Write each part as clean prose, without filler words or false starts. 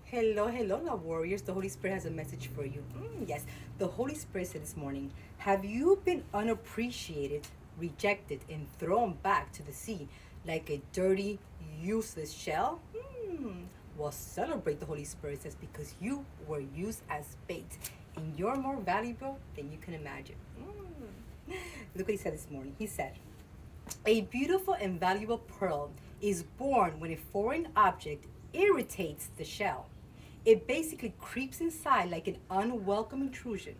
Hello, hello, love warriors. The Holy Spirit has a message for you. Yes, the Holy Spirit said this morning, have you been unappreciated, rejected, and thrown back to the sea like a dirty, useless shell? Well, celebrate, the Holy Spirit says, because you were used as bait, and you're more valuable than you can imagine. Look what he said this morning. He said, a beautiful and valuable pearl is born when a foreign object irritates the shell. It basically creeps inside like an unwelcome intrusion,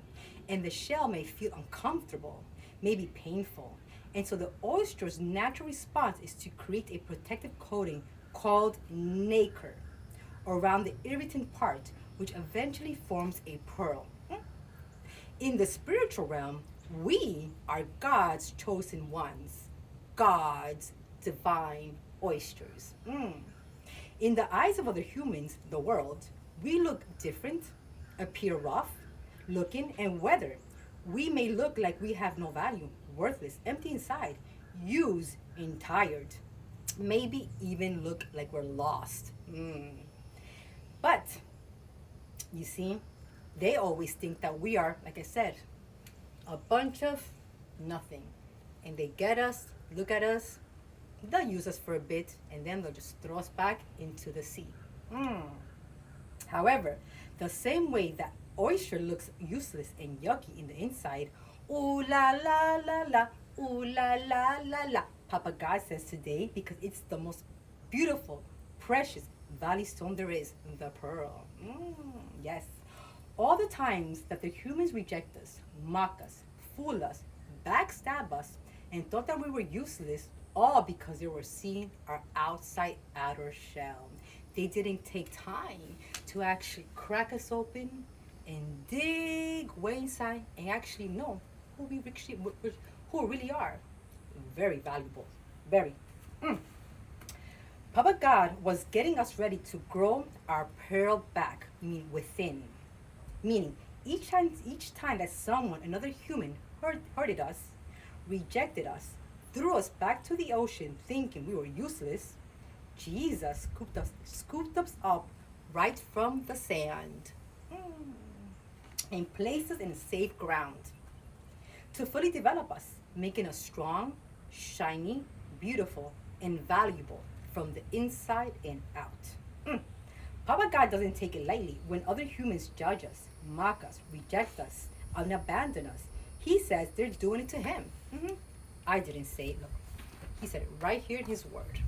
and the shell may feel uncomfortable, maybe painful. And so the oyster's natural response is to create a protective coating called nacre around the irritant part, which eventually forms a pearl. In the spiritual realm, we are God's chosen ones, God's divine oysters. In the eyes of other humans, the world, we look different, appear rough, looking, and weathered. We may look like we have no value, worthless, empty inside, used, and tired. Maybe even look like we're lost. But, you see, they always think that we are, like I said, a bunch of nothing. And they get us, look at us, they'll use us for a bit, and then they'll just throw us back into the sea. However, the same way that oyster looks useless and yucky in the inside, ooh la la la la, ooh la la la la, Papa God says today, because it's the most beautiful, precious valley stone there is, the pearl. Yes. All the times that the humans reject us, mock us, fool us, backstab us, and thought that we were useless, all because they were seeing our outer shell. They didn't take time to actually crack us open and dig way inside and actually know who who we really are. Very valuable. Very. Papa God was getting us ready to grow our pearl back, within. Meaning, each time that someone, another human, hurted us, rejected us, threw us back to the ocean thinking we were useless, Jesus scooped us up right from the sand and placed us in safe ground to fully develop us, making us strong, shiny, beautiful, and valuable from the inside and out. Papa God doesn't take it lightly when other humans judge us, mock us, reject us, and abandon us. He says they're doing it to him. I didn't say it. Look, he said it right here in his word.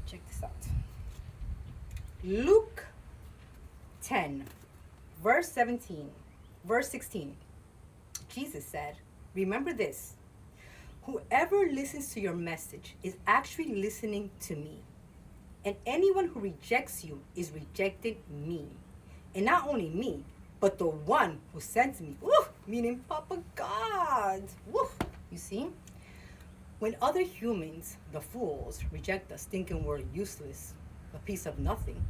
Check this out. Luke 10, verse 16. Jesus said, remember this. Whoever listens to your message is actually listening to me. And anyone who rejects you is rejecting me. And not only me, but the one who sent me. Woo! Meaning Papa God. Woo! You see? When other humans, the fools, reject us thinking we're useless, a piece of nothing,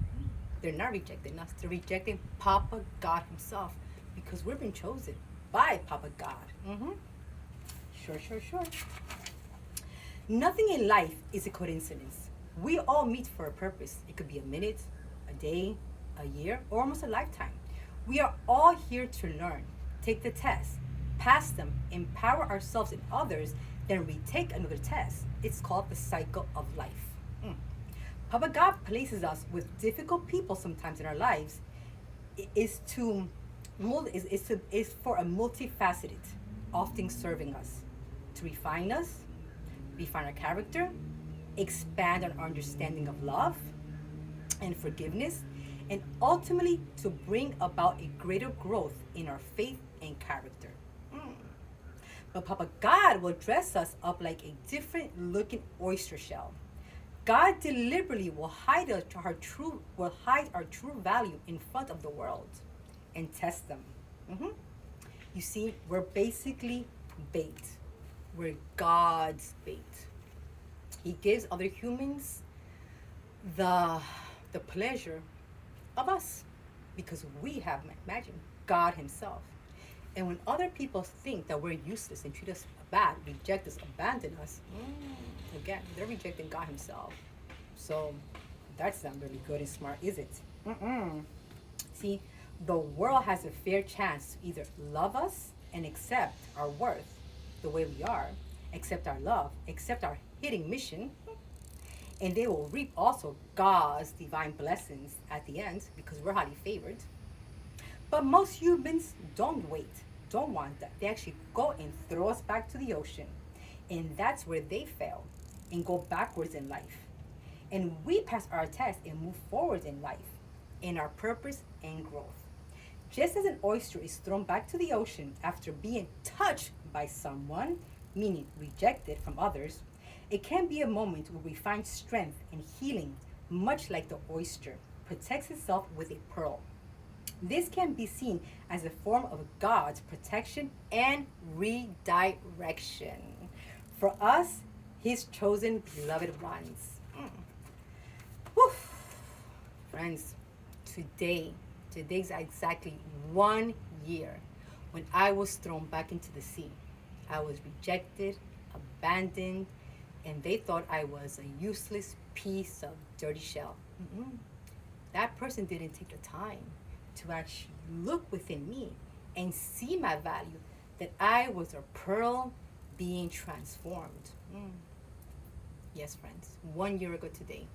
they're not rejecting us. They're rejecting Papa God himself because we've been chosen by Papa God. Sure. Nothing in life is a coincidence. We all meet for a purpose. It could be a minute, a day, a year, or almost a lifetime. We are all here to learn, take the test, pass them, empower ourselves and others, then retake another test. It's called the cycle of life. Papa God places us with difficult people sometimes in our lives. Is for a multifaceted, often serving us, to refine us, refine our character, expand our understanding of love and forgiveness, and ultimately to bring about a greater growth in our faith and character. But Papa God will dress us up like a different looking oyster shell. God deliberately will hide our true value in front of the world and test them. You see, we're basically bait. We're God's bait. He gives other humans the pleasure of us because we have, imagine, God himself. And when other people think that we're useless and treat us bad, reject us, abandon us, again, they're rejecting God himself. So that's not really good and smart, is it? Mm-mm. See, the world has a fair chance to either love us and accept our worth the way we are, accept our love, accept our hitting mission, and they will reap also God's divine blessings at the end because we're highly favored. But most humans don't wait, don't want that. They actually go and throw us back to the ocean. And that's where they fail and go backwards in life. And we pass our test and move forward in life, in our purpose and growth. Just as an oyster is thrown back to the ocean after being touched by someone, meaning rejected from others, it can be a moment where we find strength and healing, much like the oyster protects itself with a pearl. This can be seen as a form of God's protection and redirection for us, His chosen beloved ones. Whew. Friends, today's exactly 1 year when I was thrown back into the sea. I was rejected, abandoned, and they thought I was a useless piece of dirty shell. Mm-mm. That person didn't take the time to actually look within me and see my value, that I was a pearl being transformed. Yes, friends, 1 year ago today,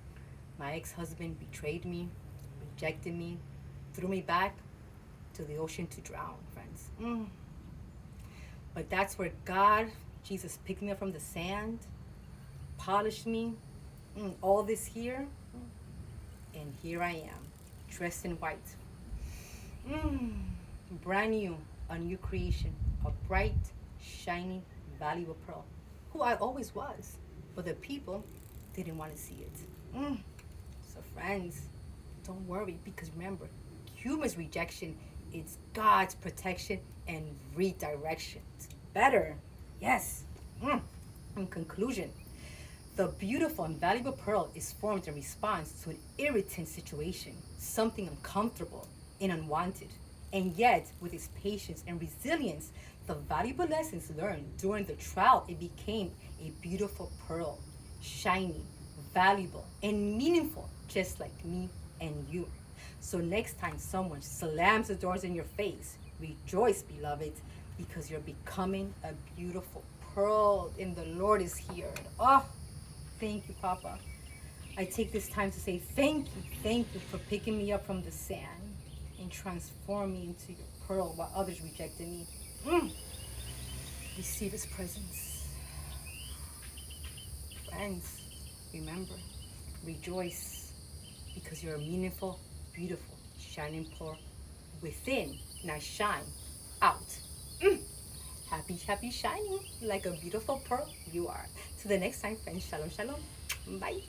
my ex-husband betrayed me, rejected me, threw me back to the ocean to drown, friends. But that's where God, Jesus, picked me up from the sand, polished me, all this here, and here I am, dressed in white. Brand new, a new creation, a bright, shiny, valuable pearl, who I always was, but the people didn't want to see it. So friends, don't worry, because remember, humans' rejection is God's protection and redirection. It's better, yes. In conclusion, the beautiful and valuable pearl is formed in response to an irritant situation, something uncomfortable and unwanted. And yet, with its patience and resilience, the valuable lessons learned during the trial, it became a beautiful pearl, shiny, valuable, and meaningful, just like me and you. So next time someone slams the doors in your face, rejoice, beloved, because you're becoming a beautiful pearl, and the Lord is here. Oh, thank you, Papa. I take this time to say thank you for picking me up from the sand and transform me into your pearl while others rejected me. Receive His presence. Friends, remember, rejoice because you're a meaningful, beautiful, shining pearl within. Now shine out. Happy, happy shining like a beautiful pearl you are. Till the next time, friends. Shalom, shalom. Bye.